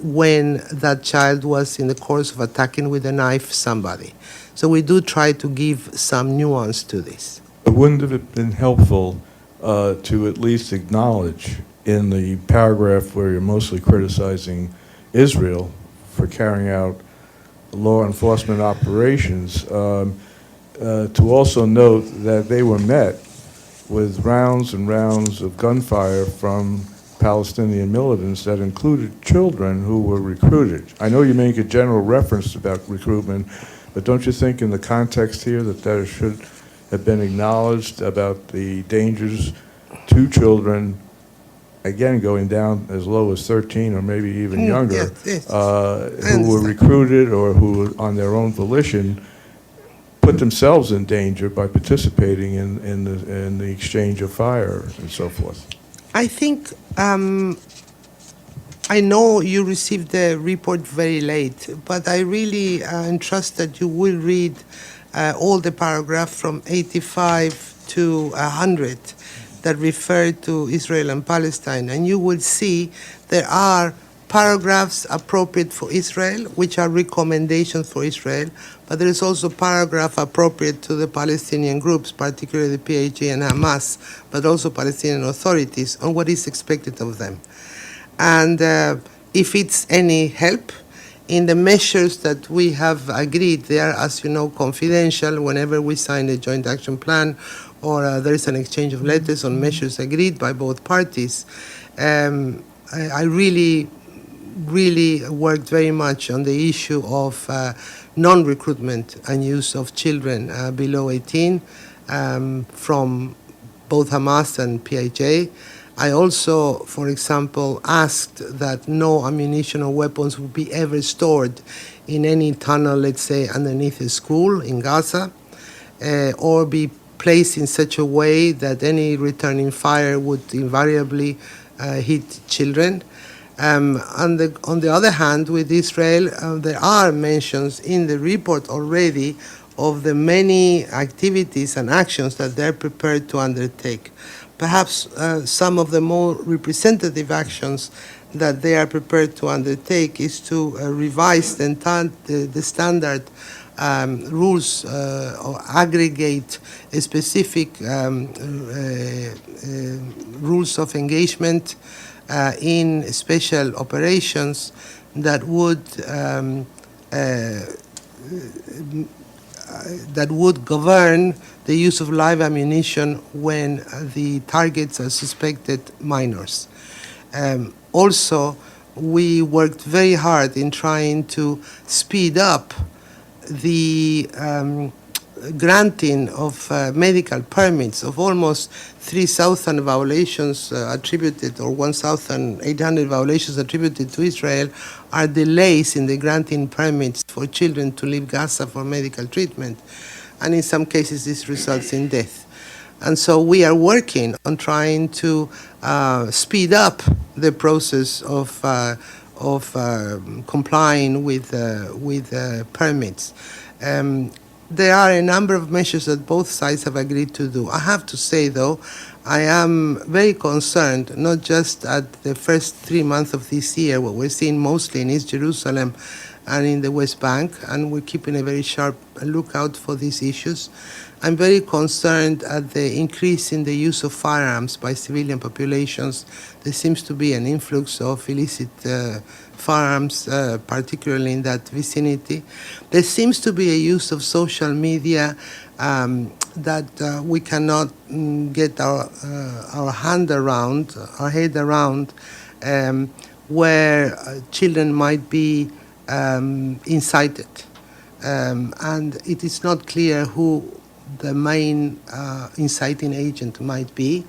when that child was in the course of attacking with a knife somebody. So we do try to give some nuance to this. Wouldn't it have been helpful to at least acknowledge in the paragraph where you're mostly criticizing Israel for carrying out law enforcement operations, to also note that they were met with rounds and rounds of gunfire from Palestinian militants that included children who were recruited. I know you make a general reference about recruitment, but don't you think in the context here that that should have been acknowledged about the dangers to children, again going down as low as 13 or maybe even younger, yes. who were recruited or who on their own volition put themselves in danger by participating in the exchange of fire and so forth? I think I know you received the report very late, but I really trust that you will read all the paragraphs from 85 to 100 that refer to Israel and Palestine, and you will see there are paragraphs appropriate for Israel, which are recommendations for Israel, but there is also paragraph appropriate to the Palestinian groups, particularly the PAG and Hamas, but also Palestinian authorities on what is expected of them. And if it's any help, in the measures that we have agreed, they are, as you know, confidential. Whenever we sign a joint action plan or there is an exchange of letters on measures agreed by both parties, I really worked very much on the issue of non-recruitment and use of children below 18 from both Hamas and PIJ. I also, for example, asked that no ammunition or weapons would be ever stored in any tunnel, let's say, underneath a school in Gaza, or be placed in such a way that any returning fire would invariably hit children. On the other hand, with Israel, there are mentions in the report already of the many activities and actions that they're prepared to undertake. Perhaps some of the more representative actions that they are prepared to undertake is to revise the standard rules or aggregate specific rules of engagement in special operations that would govern the use of live ammunition when the targets are suspected minors. Also, we worked very hard in trying to speed up the granting of medical permits of almost 3,000 violations attributed, or 1,800 violations attributed to Israel, are delays in the granting permits for children to leave Gaza for medical treatment. And in some cases, this results in death. And so we are working on trying to speed up the process of complying with permits. There are a number of measures that both sides have agreed to do. I have to say, though, I am very concerned, not just at the first 3 months of this year, what we're seeing mostly in East Jerusalem and in the West Bank, and we're keeping a very sharp lookout for these issues. I'm very concerned at the increase in the use of firearms by civilian populations. There seems to be an influx of illicit firearms, particularly in that vicinity. There seems to be a use of social media that we cannot get our head around, where children might be incited. And it is not clear who the main inciting agent might be.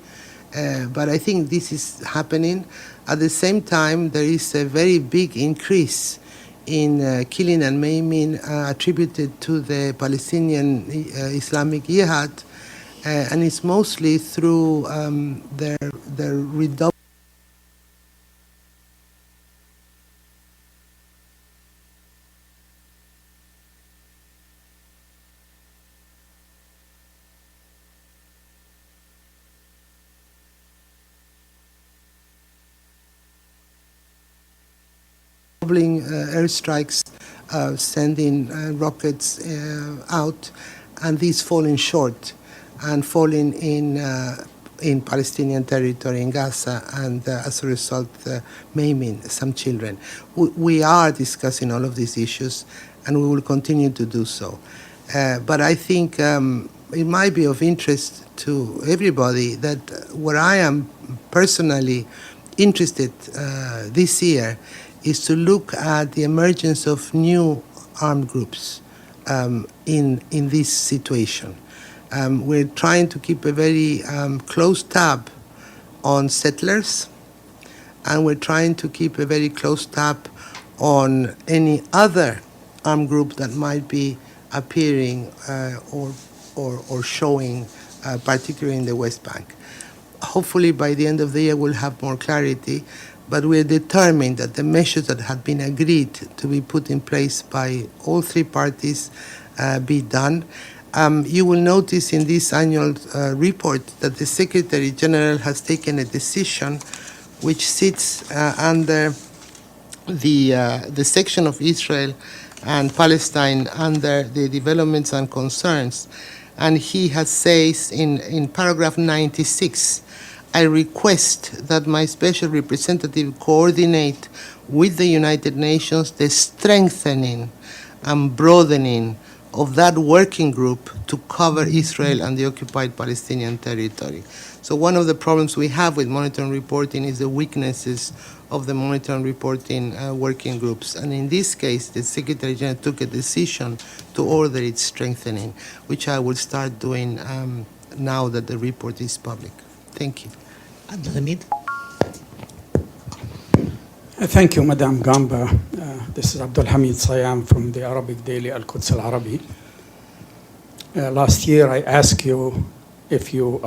But I think this is happening. At the same time, there is a very big increase in killing and maiming attributed to the Palestinian Islamic Jihad, and it's mostly through their reduction airstrikes, sending rockets out, and these falling short and falling in Palestinian territory in Gaza, and as a result, maiming some children. We are discussing all of these issues, and we will continue to do so. But I think it might be of interest to everybody that where I am personally interested this year is to look at the emergence of new armed groups in this situation. We're trying to keep a very close tab on settlers, and we're trying to keep a very close tab on any other armed group that might be appearing or showing, particularly in the West Bank. Hopefully by the end of the year we'll have more clarity, but we're determined that the measures that have been agreed to be put in place by all three parties be done. You will notice in this annual report that the Secretary General has taken a decision which sits under the section of Israel and Palestine under the developments and concerns. And he has says in paragraph 96, I request that my special representative coordinate with the United Nations the strengthening and broadening of that working group to cover Israel and the occupied Palestinian territory. So one of the problems we have with monitoring reporting is the weaknesses of the monitoring reporting working groups. And in this case, the Secretary General took a decision to order its strengthening, which I will start doing now that the report is public. Thank you. Abdulhamid. Thank you, Madam Gamba. This is Abdulhamid Sayam from the Arabic daily Al-Quds Al-Arabi. Last year I asked you if you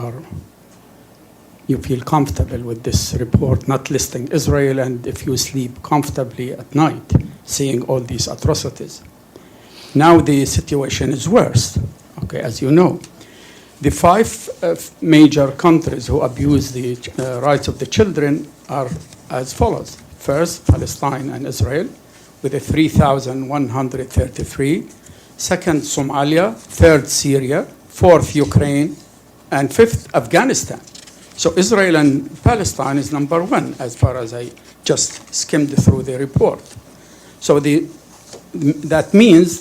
feel comfortable with this report not listing Israel and if you sleep comfortably at night seeing all these atrocities. Now the situation is worse, okay, as you know. The five major countries who abuse the rights of the children are as follows. First, Palestine and Israel with a 3,133. Second, Somalia. Third, Syria. Fourth, Ukraine. And fifth, Afghanistan. So Israel and Palestine is number one as far as I just skimmed through the report. So that means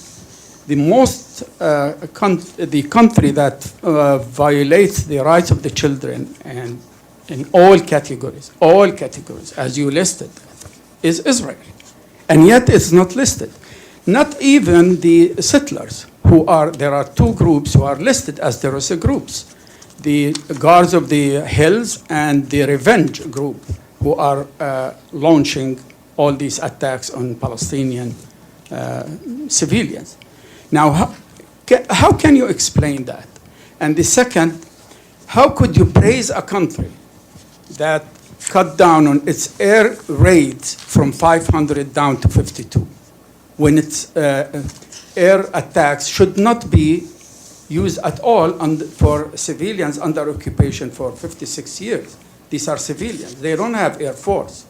the country that violates the rights of the children and in all categories, as you listed, is Israel. And yet it's not listed. Not even the settlers there are two groups who are listed as terrorist groups. The Guards of the Hills and the Revenge group who are launching all these attacks on Palestinian civilians. Now, how can you explain that? And the second, how could you praise a country that cut down on its air raids from 500 down to 52 when its air attacks should not be used at all for civilians under occupation for 56 years? These are civilians. They don't have air force.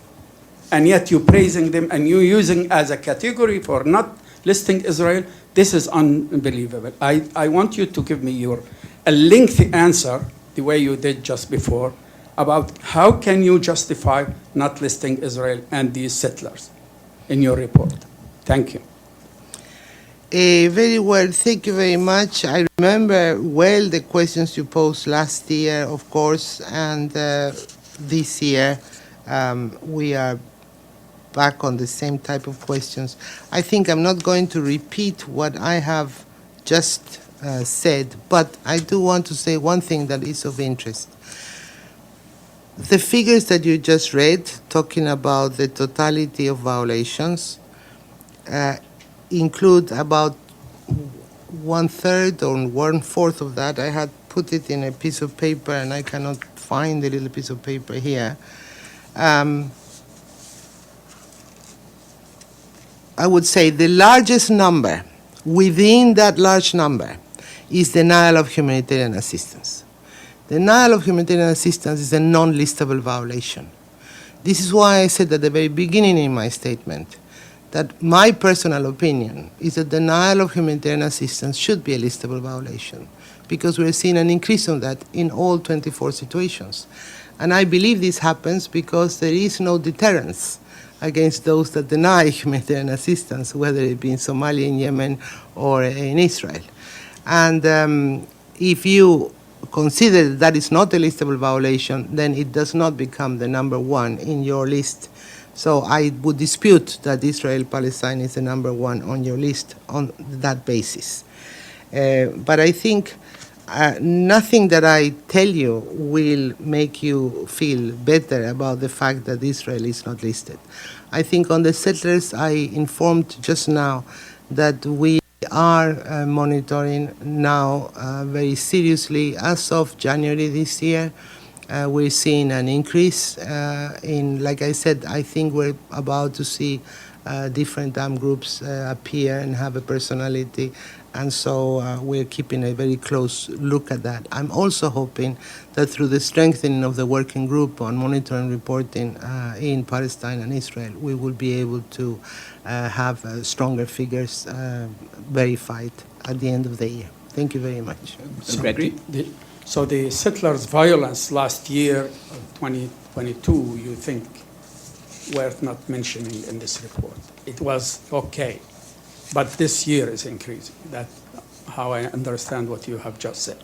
And yet you're praising them and you're using as a category for not listing Israel. This is unbelievable. I want you to give me a lengthy answer, the way you did just before, about how can you justify not listing Israel and these settlers in your report. Thank you. Very well, thank you very much. I remember well the questions you posed last year, of course, and this year we are back on the same type of questions. I think I'm not going to repeat what I have just said, but I do want to say one thing that is of interest. The figures that you just read, talking about the totality of violations, include about 1/3 or 1/4 of that. I had put it in a piece of paper and I cannot find the little piece of paper here. I would say the largest number within that large number is denial of humanitarian assistance. Denial of humanitarian assistance is a non-listable violation. This is why I said at the very beginning in my statement that my personal opinion is that denial of humanitarian assistance should be a listable violation, because we're seeing an increase of that in all 24 situations. And I believe this happens because there is no deterrence against those that deny humanitarian assistance, whether it be in Somalia, in Yemen, or in Israel. And if you consider that is not a listable violation, then it does not become the number one in your list. So I would dispute that Israel-Palestine is the number one on your list on that basis. But I think nothing that I tell you will make you feel better about the fact that Israel is not listed. I think on the settlers, I informed just now that we are monitoring now very seriously. As of January this year, we're seeing an increase in, like I said, I think we're about to see different armed groups appear and have a personality. And so we're keeping a very close look at that. I'm also hoping that through the strengthening of the working group on monitoring and reporting in Palestine and Israel, we will be able to have stronger figures verified at the end of the year. Thank you very much. So the settlers' violence last year, 2022, you think worth not mentioning in this report? It was okay. But this year is increasing. That's how I understand what you have just said.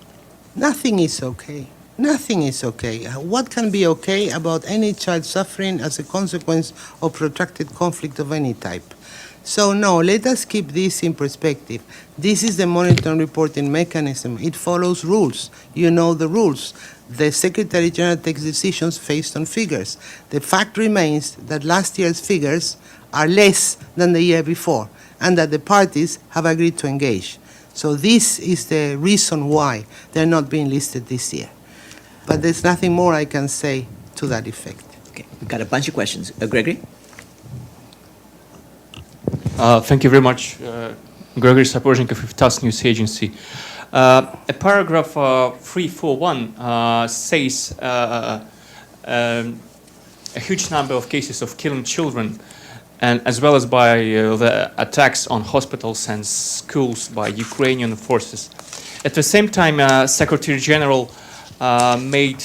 Nothing is okay. Nothing is okay. What can be okay about any child suffering as a consequence of protracted conflict of any type? So no, let us keep this in perspective. This is the monitoring reporting mechanism. It follows rules. You know the rules. The Secretary General takes decisions based on figures. The fact remains that last year's figures are less than the year before, and that the parties have agreed to engage. So this is the reason why they're not being listed this year. But there's nothing more I can say to that effect. Okay, we've got a bunch of questions. Gregory? Thank you very much. Gregory Sapornikov of TASS News Agency. A paragraph 341 says a huge number of cases of killing children, and as well as by the attacks on hospitals and schools by Ukrainian forces. At the same time, Secretary General made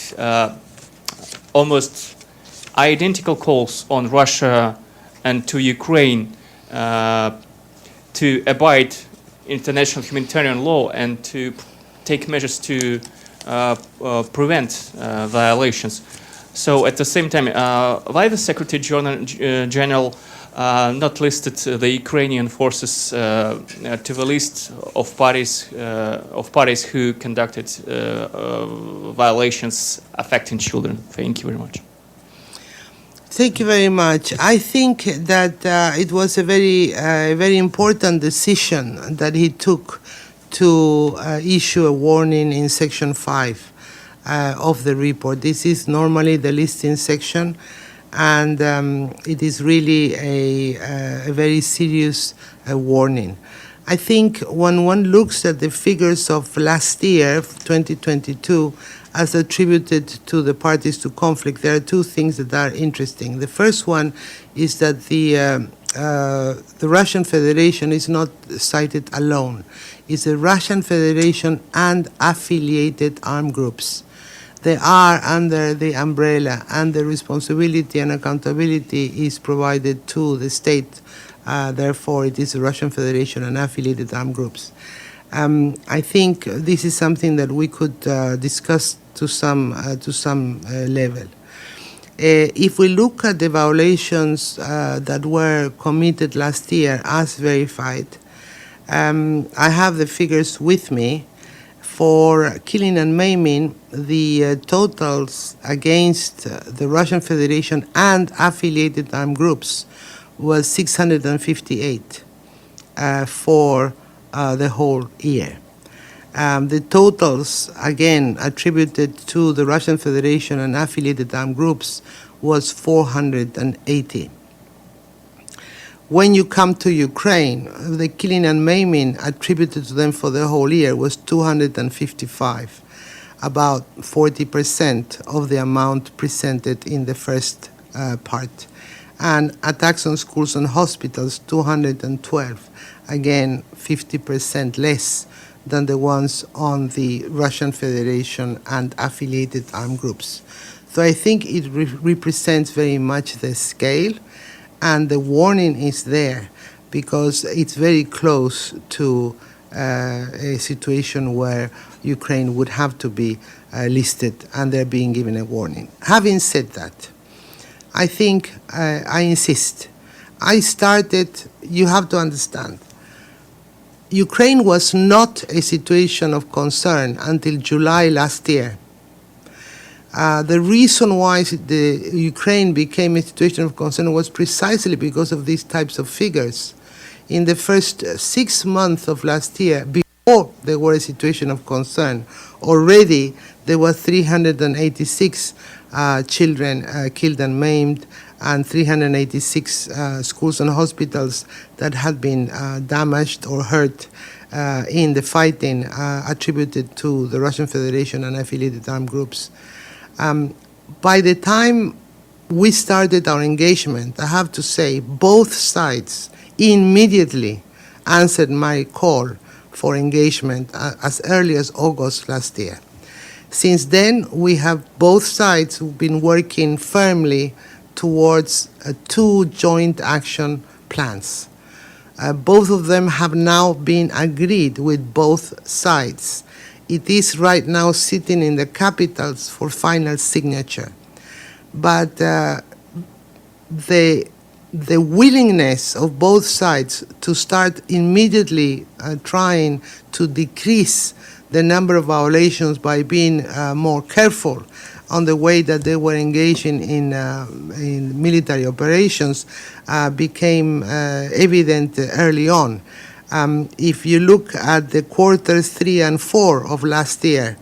almost identical calls on Russia and to Ukraine to abide international humanitarian law and to take measures to prevent violations. So at the same time, why the Secretary General not listed the Ukrainian forces to the list of parties who conducted violations affecting children? Thank you very much. Thank you very much. I think that it was a very important decision that he took to issue a warning in Section 5 of the report. This is normally the listing section, and it is really a very serious warning. I think when one looks at the figures of last year, 2022, as attributed to the parties to conflict, there are two things that are interesting. The first one is that the Russian Federation is not cited alone. It's the Russian Federation and affiliated armed groups. They are under the umbrella, and the responsibility and accountability is provided to the state. Therefore, it is the Russian Federation and affiliated armed groups. I think this is something that we could discuss to some level. If we look at the violations that were committed last year as verified, I have the figures with me. For killing and maiming, the totals against the Russian Federation and affiliated armed groups was 658 for the whole year. The totals, again, attributed to the Russian Federation and affiliated armed groups was 480. When you come to Ukraine, the killing and maiming attributed to them for the whole year was 255, about 40% of the amount presented in the first part. And attacks on schools and hospitals, 212, again, 50% less than the ones on the Russian Federation and affiliated armed groups. So I think it represents very much the scale, and the warning is there because it's very close to a situation where Ukraine would have to be listed, and they're being given a warning. Having said that, I think I insist. You have to understand, Ukraine was not a situation of concern until July last year. The reason why the Ukraine became a situation of concern was precisely because of these types of figures. In the first 6 months of last year, before there were a situation of concern, already there were 386 children killed and maimed, and 386 schools and hospitals that had been damaged or hurt in the fighting attributed to the Russian Federation and affiliated armed groups. By the time we started our engagement, I have to say both sides immediately answered my call for engagement as early as August last year. Since then, we have both sides been working firmly towards 2 joint action plans. Both of them have now been agreed with both sides. It is right now sitting in the capitals for final signature. But the willingness of both sides to start immediately trying to decrease the number of violations by being more careful on the way that they were engaging in military operations became evident early on. If you look at the quarters 3 and 4 of last year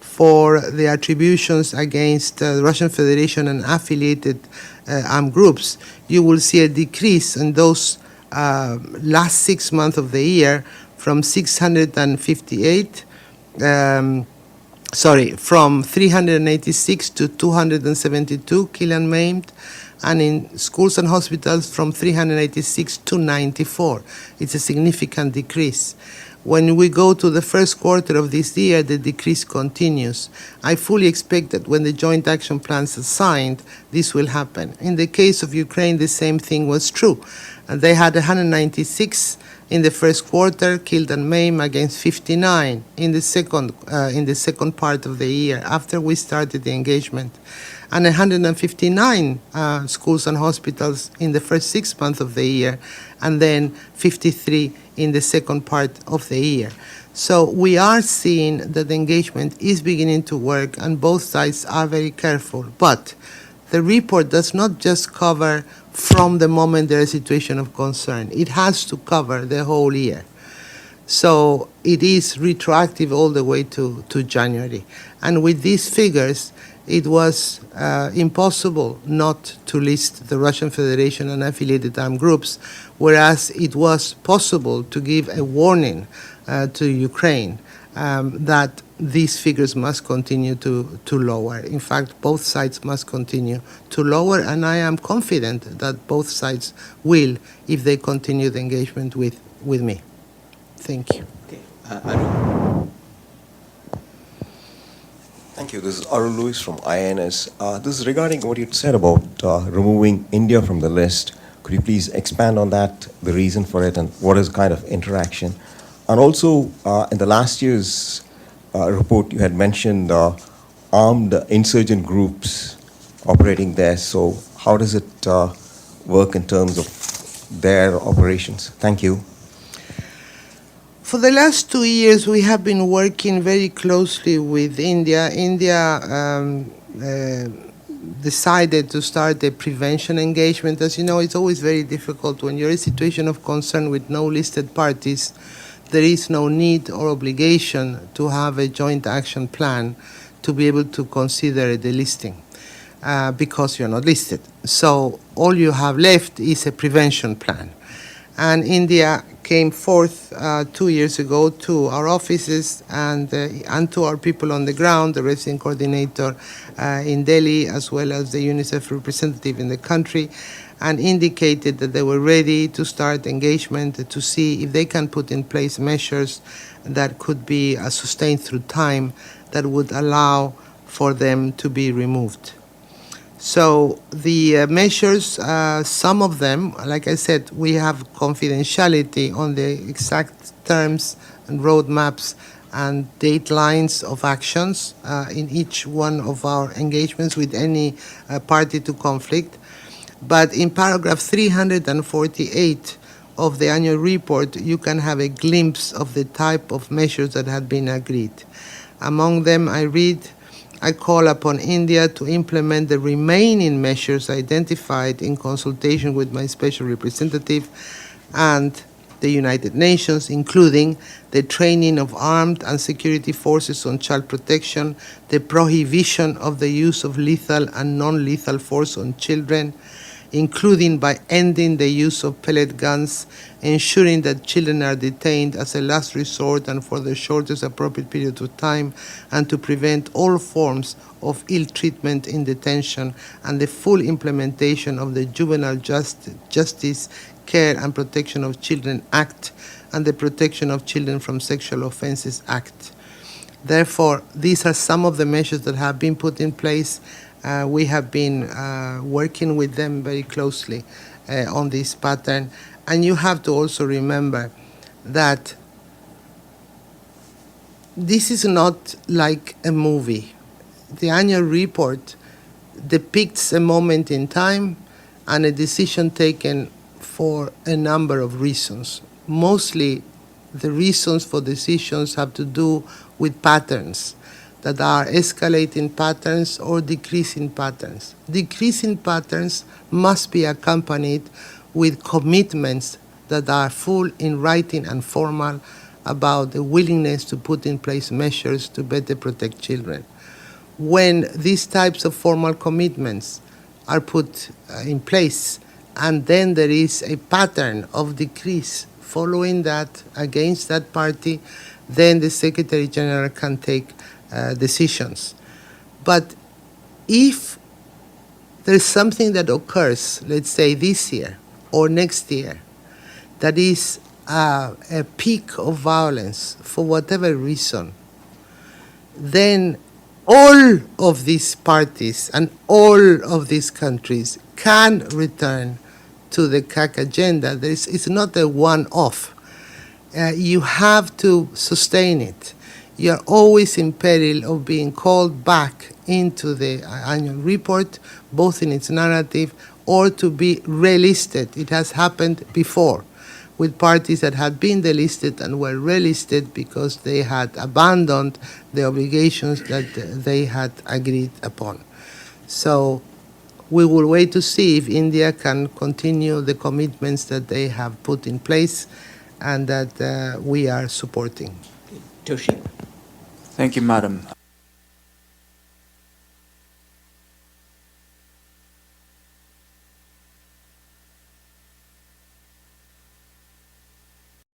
for the attributions against the Russian Federation and affiliated armed groups, you will see a decrease in those last 6 months of the year from 658, from 386 to 272 killed and maimed, and in schools and hospitals from 386 to 94. It's a significant decrease. When we go to the first quarter of this year, the decrease continues. I fully expect that when the joint action plans are signed, this will happen. In the case of Ukraine, the same thing was true. They had 196 in the first quarter, killed and maimed, against 59 in the second part of the year after we started the engagement, and 159 schools and hospitals in the first 6 months of the year, and then 53 in the second part of the year. So we are seeing that the engagement is beginning to work, and both sides are very careful. But the report does not just cover from the moment there is a situation of concern. It has to cover the whole year. So it is retroactive all the way to January. And with these figures, it was impossible not to list the Russian Federation and affiliated armed groups, whereas it was possible to give a warning to Ukraine that these figures must continue to lower. In fact, both sides must continue to lower, and I am confident that both sides will if they continue the engagement with me. Thank you. Okay. Thank you. This is Arun Lewis from INS. This is regarding what you said about removing India from the list. Could you please expand on that, the reason for it, and what is kind of interaction? And also, in the last year's report, you had mentioned armed insurgent groups operating there. So how does it work in terms of their operations? Thank you. For the last 2 years, we have been working very closely with India. India decided to start a prevention engagement. As you know, it's always very difficult when you're in a situation of concern with no listed parties. There is no need or obligation to have a joint action plan to be able to consider a delisting because you're not listed. So all you have left is a prevention plan. And India came forth 2 years ago to our offices and to our people on the ground, the resident coordinator in Delhi, as well as the UNICEF representative in the country, and indicated that they were ready to start engagement to see if they can put in place measures that could be sustained through time that would allow for them to be removed. So the measures, some of them, like I said, we have confidentiality on the exact terms and roadmaps and date lines of actions in each one of our engagements with any party to conflict. But in paragraph 348 of the annual report, you can have a glimpse of the type of measures that had been agreed. Among them, I call upon India to implement the remaining measures identified in consultation with my special representative and the United Nations, including the training of armed and security forces on child protection, the prohibition of the use of lethal and non-lethal force on children, including by ending the use of pellet guns, ensuring that children are detained as a last resort and for the shortest appropriate period of time, and to prevent all forms of ill treatment in detention, and the full implementation of the Juvenile Justice, Care and Protection of Children Act and the Protection of Children from Sexual Offenses Act. Therefore, these are some of the measures that have been put in place. We have been working with them very closely on this pattern. And you have to also remember that this is not like a movie. The annual report depicts a moment in time and a decision taken for a number of reasons. Mostly the reasons for decisions have to do with patterns that are escalating patterns or decreasing patterns. Decreasing patterns must be accompanied with commitments that are full in writing and formal about the willingness to put in place measures to better protect children. When these types of formal commitments are put in place, and then there is a pattern of decrease following that against that party, then the Secretary General can take decisions. But if there's something that occurs, let's say this year or next year, that is a peak of violence for whatever reason, then all of these parties and all of these countries can return to the CAAC agenda. It's not a one-off. You have to sustain it. You're always in peril of being called back into the annual report, both in its narrative or to be relisted. It has happened before with parties that had been delisted and were relisted because they had abandoned the obligations that they had agreed upon. So we will wait to see if India can continue the commitments that they have put in place and that we are supporting. Toshi? Thank you, Madam.